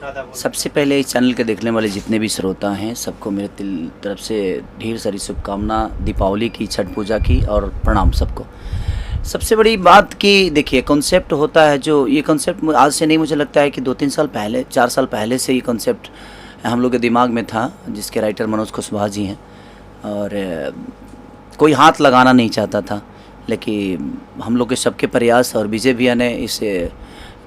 सबसे पहले इस चैनल के देखने वाले जितने भी श्रोता हैं सबको मेरे तरफ से ढेर सारी शुभकामना दीपावली की, छठ पूजा की और प्रणाम सबको। सबसे बड़ी बात कि देखिए कॉन्सेप्ट होता है, जो ये कॉन्सेप्ट आज से नहीं, मुझे लगता है कि 2-3 साल पहले, 4 साल पहले से ये कॉन्सेप्ट हम लोग के दिमाग में था, जिसके राइटर मनोज कुशवाहा जी हैं। और कोई हाथ लगाना नहीं चाहता था, लेकिन हम लोग के सबके प्रयास और विजय भैया ने इस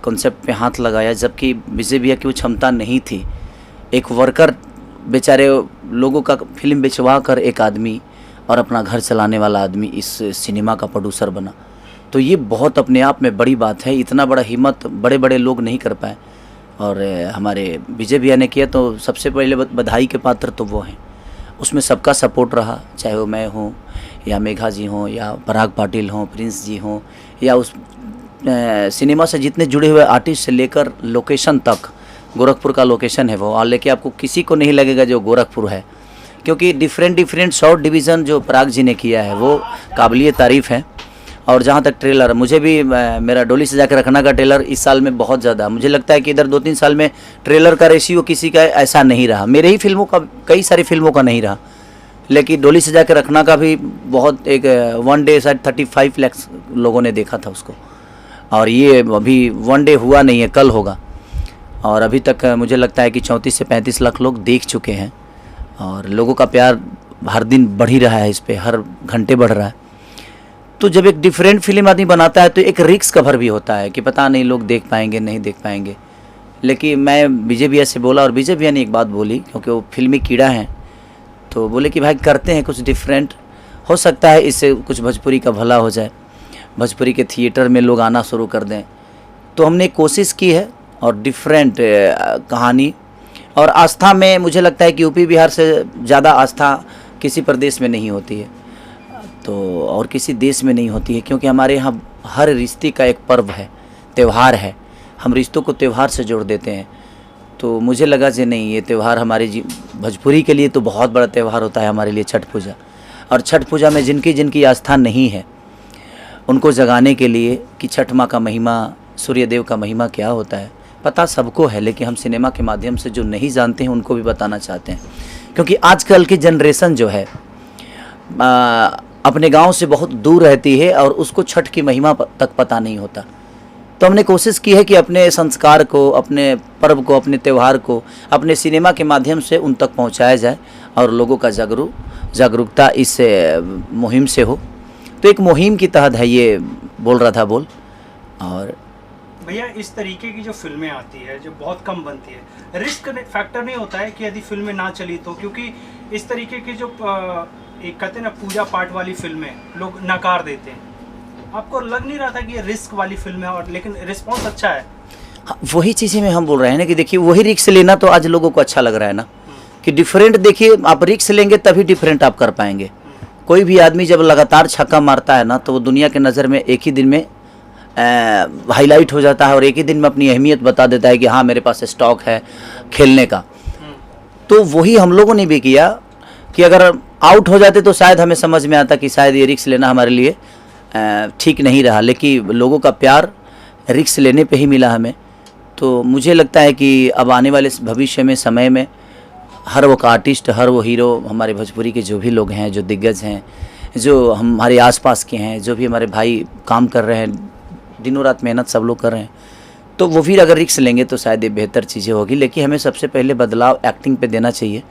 कॉन्सेप्ट पे हाथ लगाया, जबकि विजय भैया की वो क्षमता नहीं थी। एक वर्कर बेचारे लोगों का फिल्म बेचवा कर एक आदमी और अपना घर चलाने वाला आदमी इस सिनेमा का प्रोड्यूसर बना, तो ये बहुत अपने आप में बड़ी बात है। इतना बड़ा हिम्मत बड़े बड़े लोग नहीं कर पाए और हमारे विजय भैया ने किया, तो सबसे पहले बधाई के पात्र तो वो हैं। उसमें सबका सपोर्ट रहा, चाहे वो मैं हूँ या मेघा जी हों या पराग पाटिल हों, प्रिंस जी हों, या उस सिनेमा से जितने जुड़े हुए आर्टिस्ट से लेकर लोकेशन तक। गोरखपुर का लोकेशन है वो, और लेके आपको किसी को नहीं लगेगा जो गोरखपुर है, क्योंकि डिफरेंट शॉर्ट डिवीज़न जो पराग जी ने किया है वो काबिलिए तारीफ़ है। और जहाँ तक ट्रेलर, मुझे भी मेरा डोली सजा के रखना का ट्रेलर इस साल में बहुत ज़्यादा, मुझे लगता है कि इधर 2-3 साल में ट्रेलर का रेशियो किसी का ऐसा नहीं रहा। मेरे ही फिल्मों का, कई सारी फिल्मों का नहीं रहा, लेकिन डोली सजा के रखना का भी बहुत, एक 1 डे शायद 35 लाख लोगों ने देखा था उसको। और ये अभी 1 डे हुआ नहीं है, कल होगा। और अभी तक मुझे लगता है कि 34 से 35 लाख लोग देख चुके हैं। और लोगों का प्यार हर दिन बढ़ ही रहा है, इस पे हर घंटे बढ़ रहा है। तो जब एक डिफरेंट फिल्म आदमी बनाता है तो एक रिस्क कवर भी होता है कि पता नहीं लोग देख पाएंगे नहीं देख पाएंगे। लेकिन मैं विजय भैया से बोला, और विजय भैया ने एक बात बोली, क्योंकि वो फिल्मी कीड़ा हैं, तो बोले कि भाई करते हैं कुछ डिफरेंट, हो सकता है इससे कुछ भोजपुरी का भला हो जाए, भोजपुरी के थिएटर में लोग आना शुरू कर दें। तो हमने कोशिश की है, और डिफरेंट कहानी और आस्था में मुझे लगता है कि यूपी बिहार से ज़्यादा आस्था किसी प्रदेश में नहीं होती है, तो और किसी देश में नहीं होती है, क्योंकि हमारे यहाँ हर रिश्ते का एक पर्व है, त्यौहार है। हम रिश्तों को त्यौहार से जोड़ देते हैं। तो मुझे लगा कि नहीं, ये त्यौहार हमारे भोजपुरी के लिए तो बहुत बड़ा त्यौहार होता है हमारे लिए, छठ पूजा। और छठ पूजा में जिनकी जिनकी आस्था नहीं है उनको जगाने के लिए कि छठ माँ का महिमा, सूर्यदेव का महिमा क्या होता है, पता सबको है, लेकिन हम सिनेमा के माध्यम से जो नहीं जानते हैं उनको भी बताना चाहते हैं। क्योंकि आजकल की जनरेशन जो है अपने गांव से बहुत दूर रहती है और उसको छठ की महिमा तक पता नहीं होता। तो हमने कोशिश की है कि अपने संस्कार को, अपने पर्व को, अपने त्यौहार को अपने सिनेमा के माध्यम से उन तक पहुंचाया जाए और लोगों का जागरूकता इस मुहिम से हो। तो एक मुहिम की तहत है ये, बोल रहा था बोल। और भैया इस तरीके की जो फिल्में आती है जो बहुत कम बनती है, रिस्क फैक्टर नहीं होता है कि यदि फिल्में ना चली तो? क्योंकि इस तरीके की जो एक कहते हैं ना पूजा पाठ वाली फिल्में लोग नकार देते हैं, आपको लग नहीं रहा था कि ये रिस्क वाली फिल्म है, और लेकिन रिस्पॉन्स अच्छा है? हाँ, वही चीज़ें में हम बोल रहे हैं ना कि देखिए वही रिस्क लेना तो आज लोगों को अच्छा लग रहा है ना, कि डिफरेंट। देखिए आप रिस्क लेंगे तभी डिफरेंट आप कर पाएंगे। कोई भी आदमी जब लगातार छक्का मारता है ना, तो वो दुनिया के नज़र में एक ही दिन में हाईलाइट हो जाता है और एक ही दिन में अपनी अहमियत बता देता है कि हाँ मेरे पास स्टॉक है खेलने का। तो वही हम लोगों ने भी किया कि अगर आउट हो जाते तो शायद हमें समझ में आता कि शायद ये रिस्क लेना हमारे लिए ठीक नहीं रहा, लेकिन लोगों का प्यार रिस्क लेने पे ही मिला हमें। तो मुझे लगता है कि अब आने वाले भविष्य में, समय में, हर वो आर्टिस्ट, हर वो हीरो, हमारे भोजपुरी के जो भी लोग हैं, जो दिग्गज हैं, जो हमारे आसपास के हैं, जो भी हमारे भाई काम कर रहे हैं, दिनों रात मेहनत सब लोग कर रहे हैं, तो वो भी अगर रिस्क लेंगे तो शायद ये बेहतर चीज़ें होगी। लेकिन हमें सबसे पहले बदलाव एक्टिंग पे देना चाहिए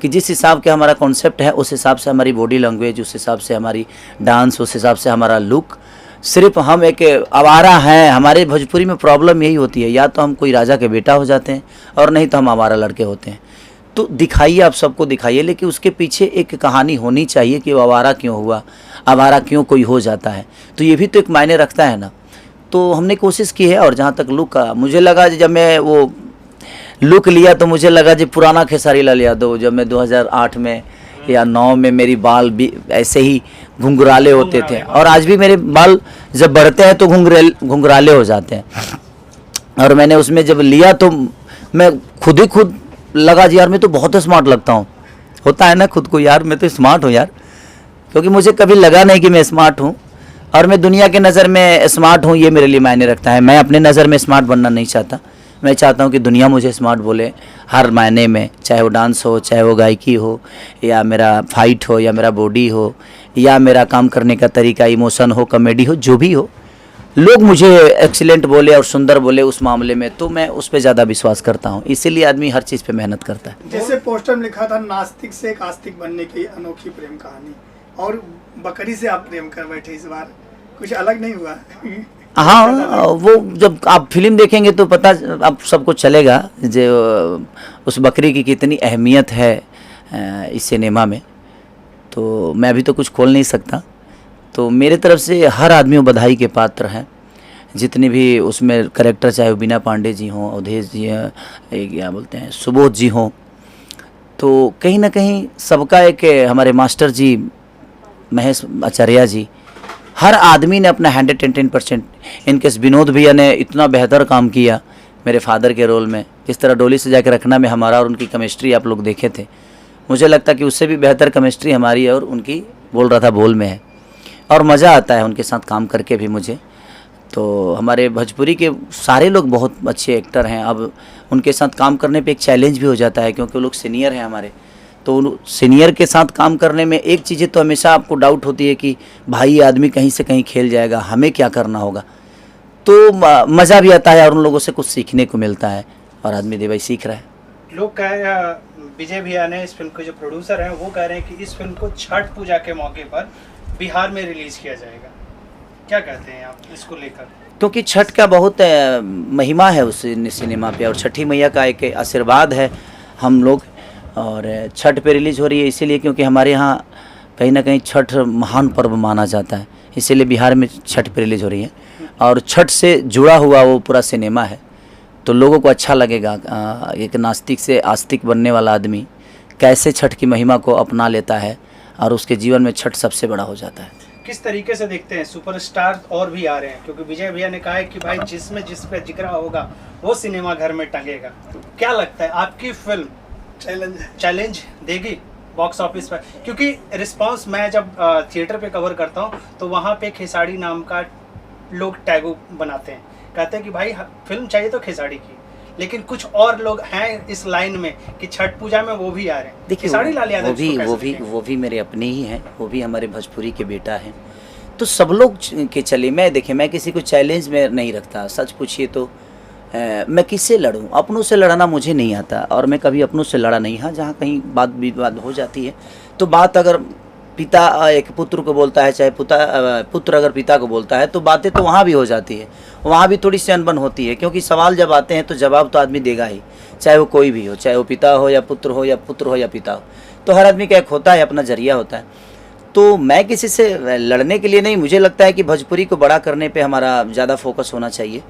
कि जिस हिसाब का हमारा कॉन्सेप्ट है उस हिसाब से हमारी बॉडी लैंग्वेज, उस हिसाब से हमारी डांस, उस हिसाब से हमारा लुक। सिर्फ हम एक आवारा हैं, हमारे भोजपुरी में प्रॉब्लम यही होती है, या तो हम कोई राजा के बेटा हो जाते हैं और नहीं तो हम आवारा लड़के होते हैं। तो दिखाइए, आप सबको दिखाइए, लेकिन उसके पीछे एक कहानी होनी चाहिए कि वो आवारा क्यों हुआ, आवारा क्यों कोई हो जाता है, तो ये भी तो एक मायने रखता है ना। तो हमने कोशिश की है। और जहाँ तक लुक का, मुझे लगा जब मैं वो लुक लिया तो मुझे लगा जी पुराना खेसारी लाल यादव, जब मैं 2008 में या 9 में मेरी बाल भी ऐसे ही घुंघराले होते थे, और आज भी मेरे बाल जब बढ़ते हैं तो घुंघराले हो जाते हैं। और मैंने उसमें जब लिया तो मैं खुद लगा जी यार मैं तो बहुत स्मार्ट लगता हूँ। होता है ना खुद को, यार मैं तो स्मार्ट हूँ यार, क्योंकि मुझे कभी लगा नहीं कि मैं स्मार्ट हूँ, और मैं दुनिया के नज़र में स्मार्ट हूँ, ये मेरे लिए मायने रखता है। मैं अपने नज़र में स्मार्ट बनना नहीं चाहता, मैं चाहता हूँ कि दुनिया मुझे स्मार्ट बोले हर मायने में, चाहे वो डांस हो, चाहे वो गायकी हो, या मेरा फाइट हो, या मेरा बॉडी हो, या मेरा काम करने का तरीका, इमोशन हो, कॉमेडी हो, जो भी हो, लोग मुझे एक्सीलेंट बोले और सुंदर बोले उस मामले में, तो मैं उस पर ज़्यादा विश्वास करता हूँ। इसीलिए आदमी हर चीज़ पे मेहनत करता है। जैसे पोस्टर में लिखा था नास्तिक से एक आस्तिक बनने की अनोखी प्रेम कहानी, और बकरी से आप प्रेम कर बैठे, इस बार कुछ अलग नहीं हुआ? हाँ, वो जब आप फिल्म देखेंगे तो पता आप सबको चलेगा जो उस बकरी की कितनी अहमियत है इस सिनेमा में। तो मैं अभी तो कुछ खोल नहीं सकता। तो मेरे तरफ से हर आदमी बधाई के पात्र हैं, जितने भी उसमें कैरेक्टर, चाहे वो बीना पांडे जी हों, अवधेश जी हैं, क्या बोलते हैं, सुबोध जी हों, तो कहीं ना कहीं सबका एक, हमारे मास्टर जी महेश आचार्य जी, हर आदमी ने अपना 110%। इनकेस विनोद भैया ने इतना बेहतर काम किया मेरे फादर के रोल में, जिस तरह डोली सजा के रखना में हमारा और उनकी केमिस्ट्री आप लोग देखे थे, मुझे लगता कि उससे भी बेहतर केमिस्ट्री हमारी और उनकी, बोल रहा था बोल में है, और मज़ा आता है उनके साथ काम करके भी मुझे। तो हमारे भोजपुरी के सारे लोग बहुत अच्छे एक्टर हैं। अब उनके साथ काम करने पे एक चैलेंज भी हो जाता है, क्योंकि वो लोग सीनियर हैं हमारे। तो सीनियर के साथ काम करने में एक चीज़ें तो हमेशा आपको डाउट होती है कि भाई आदमी कहीं से कहीं खेल जाएगा, हमें क्या करना होगा। तो मज़ा भी आता है और उन लोगों से कुछ सीखने को मिलता है, और आदमी दे भाई सीख रहा है। लोग कह रहे हैं, विजय भैया ने, इस फिल्म के जो प्रोड्यूसर हैं, वो कह रहे हैं कि इस फिल्म को छठ पूजा के मौके पर बिहार में रिलीज किया जाएगा। क्या कहते हैं आप इसको लेकर? क्योंकि छठ का बहुत महिमा है उस सिनेमा पे, और छठी मैया का एक आशीर्वाद है हम लोग, और छठ पे रिलीज़ हो रही है इसीलिए क्योंकि हमारे यहाँ कहीं ना कहीं छठ महान पर्व माना जाता है, इसीलिए बिहार में छठ पे रिलीज़ हो रही है। और छठ से जुड़ा हुआ वो पूरा सिनेमा है, तो लोगों को अच्छा लगेगा। एक नास्तिक से आस्तिक बनने वाला आदमी कैसे छठ की महिमा को अपना लेता है, और उसके जीवन में छठ सबसे बड़ा हो जाता है। किस तरीके से देखते हैं? सुपरस्टार और भी आ रहे हैं, क्योंकि विजय भैया ने कहा है कि भाई जिसमें जिस पे जिक्र होगा वो सिनेमा घर में टंगेगा। क्या लगता है आपकी फिल्म चैलेंज देगी बॉक्स ऑफिस पर? क्योंकि रिस्पांस मैं जब थिएटर पे कवर करता हूँ तो वहाँ पे खेसाड़ी नाम का लोग टैगो बनाते हैं, कहते हैं कि भाई फिल्म चाहिए तो खेसाड़ी की, लेकिन कुछ और लोग हैं इस लाइन में कि छठ पूजा में वो भी आ रहे हैं। देखिए खेसारी लाल यादव वो भी मेरे अपने ही हैं, वो भी हमारे भोजपुरी के बेटा हैं। तो सब लोग के चले, मैं देखिए मैं किसी को चैलेंज में नहीं रखता। सच पूछिए तो मैं किससे लड़ूं? अपनों से लड़ना मुझे नहीं आता, और मैं कभी अपनों से लड़ा नहीं। हाँ, जहाँ कहीं बात विवाद हो जाती है तो बात अगर पिता एक पुत्र को बोलता है, चाहे पुत्र अगर पिता को बोलता है, तो बातें तो वहाँ भी हो जाती है, वहाँ भी थोड़ी सी अनबन होती है, क्योंकि सवाल जब आते हैं तो जवाब तो आदमी देगा ही, चाहे वो कोई भी हो, चाहे वो पिता हो या पुत्र हो, या पुत्र हो या पिता हो। तो हर आदमी का एक होता है, अपना जरिया होता है। तो मैं किसी से लड़ने के लिए नहीं, मुझे लगता है कि भोजपुरी को बड़ा करने पर हमारा ज़्यादा फोकस होना चाहिए,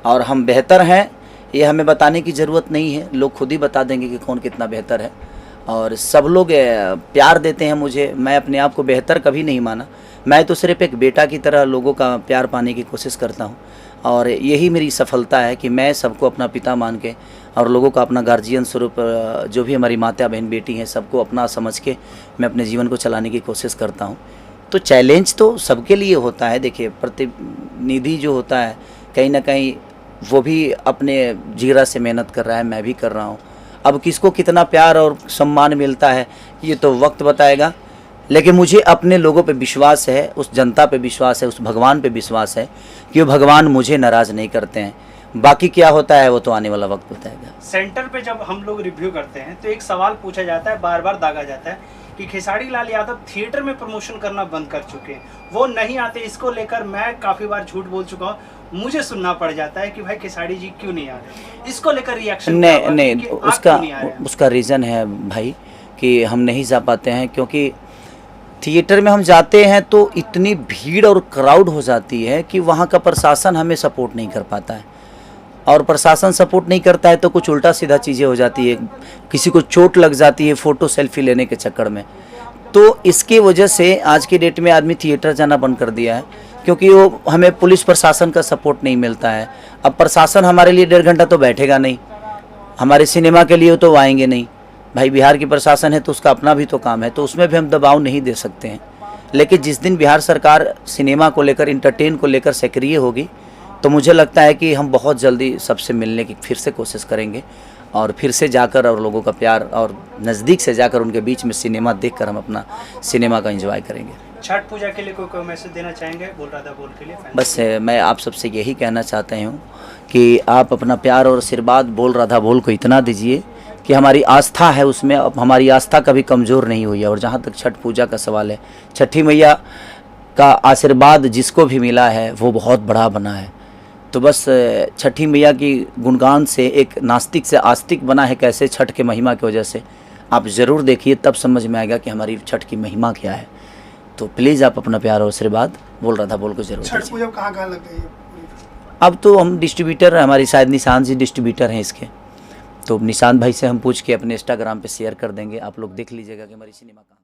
और हम बेहतर हैं ये हमें बताने की ज़रूरत नहीं है, लोग खुद ही बता देंगे कि कौन कितना बेहतर है। और सब लोग प्यार देते हैं मुझे, मैं अपने आप को बेहतर कभी नहीं माना, मैं तो सिर्फ एक बेटा की तरह लोगों का प्यार पाने की कोशिश करता हूँ, और यही मेरी सफलता है कि मैं सबको अपना पिता मान के और लोगों का अपना गार्जियन स्वरूप, जो भी हमारी माता बहन बेटी हैं, सबको अपना समझ के मैं अपने जीवन को चलाने की कोशिश करता हूँ। तो चैलेंज तो सबके लिए होता है। देखिए, प्रतिनिधि जो होता है कहीं ना कहीं वो भी अपने जिगरा से मेहनत कर रहा है, मैं भी कर रहा हूँ। अब किसको कितना प्यार और सम्मान मिलता है ये तो वक्त बताएगा, लेकिन मुझे अपने लोगों पे विश्वास है, उस जनता पे विश्वास है, उस भगवान पे विश्वास है कि वो भगवान मुझे नाराज़ नहीं करते हैं। बाकी क्या होता है वो तो आने वाला वक्त बताएगा। सेंटर पे जब हम लोग रिव्यू करते हैं तो एक सवाल पूछा जाता है, बार बार दागा जाता है कि खेसारी लाल यादव थिएटर में प्रमोशन करना बंद कर चुके हैं, वो नहीं आते। इसको लेकर मैं काफ़ी बार झूठ बोल चुका हूँ, मुझे सुनना पड़ जाता है कि भाई खेसारी जी क्यों नहीं आ रहे। इसको लेकर रिएक्शन नहीं, उसका रीज़न है भाई कि हम नहीं जा पाते हैं, क्योंकि थिएटर में हम जाते हैं तो इतनी भीड़ और क्राउड हो जाती है कि वहाँ का प्रशासन हमें सपोर्ट नहीं कर पाता है, और प्रशासन सपोर्ट नहीं करता है तो कुछ उल्टा सीधा चीज़ें हो जाती है, किसी को चोट लग जाती है फ़ोटो सेल्फी लेने के चक्कर में। तो इसकी वजह से आज की डेट में आदमी थिएटर जाना बंद कर दिया है, क्योंकि वो हमें पुलिस प्रशासन का सपोर्ट नहीं मिलता है। अब प्रशासन हमारे लिए 1.5 घंटा तो बैठेगा नहीं, हमारे सिनेमा के लिए तो आएंगे नहीं। भाई बिहार की प्रशासन है तो उसका अपना भी तो काम है, तो उसमें भी हम दबाव नहीं दे सकते हैं। लेकिन जिस दिन बिहार सरकार सिनेमा को लेकर, इंटरटेन को लेकर सक्रिय होगी, तो मुझे लगता है कि हम बहुत जल्दी सबसे मिलने की फिर से कोशिश करेंगे और फिर से जाकर और लोगों का प्यार और नज़दीक से जाकर उनके बीच में सिनेमा देखकर हम अपना सिनेमा का एंजॉय करेंगे। छठ पूजा के लिए कोई मैसेज देना चाहेंगे बोल राधा बोल के लिए? बस मैं आप सबसे यही कहना चाहता हूँ कि आप अपना प्यार और आशीर्वाद बोल राधा बोल को इतना दीजिए कि हमारी आस्था है उसमें, अब हमारी आस्था कभी कमज़ोर नहीं हुई है। और जहाँ तक छठ पूजा का सवाल है, छठी मैया का आशीर्वाद जिसको भी मिला है वो बहुत बड़ा बना है। तो बस छठी मैया की गुणगान से एक नास्तिक से आस्तिक बना है कैसे, छठ के महिमा की वजह से। आप ज़रूर देखिए, तब समझ में आएगा कि हमारी छठ की महिमा क्या है। तो प्लीज़ आप अपना प्यार और आशीर्वाद बोल राधा बोल को जरूर छठ दीजिए। पूजा कहाँ लग गई है? अब तो हम डिस्ट्रीब्यूटर, हमारी शायद निशांत जी डिस्ट्रीब्यूटर हैं इसके, तो निशांत भाई से हम पूछ के अपने इंस्टाग्राम पे शेयर कर देंगे। आप लोग देख लीजिएगा कि हमारी सिनेमा कहाँ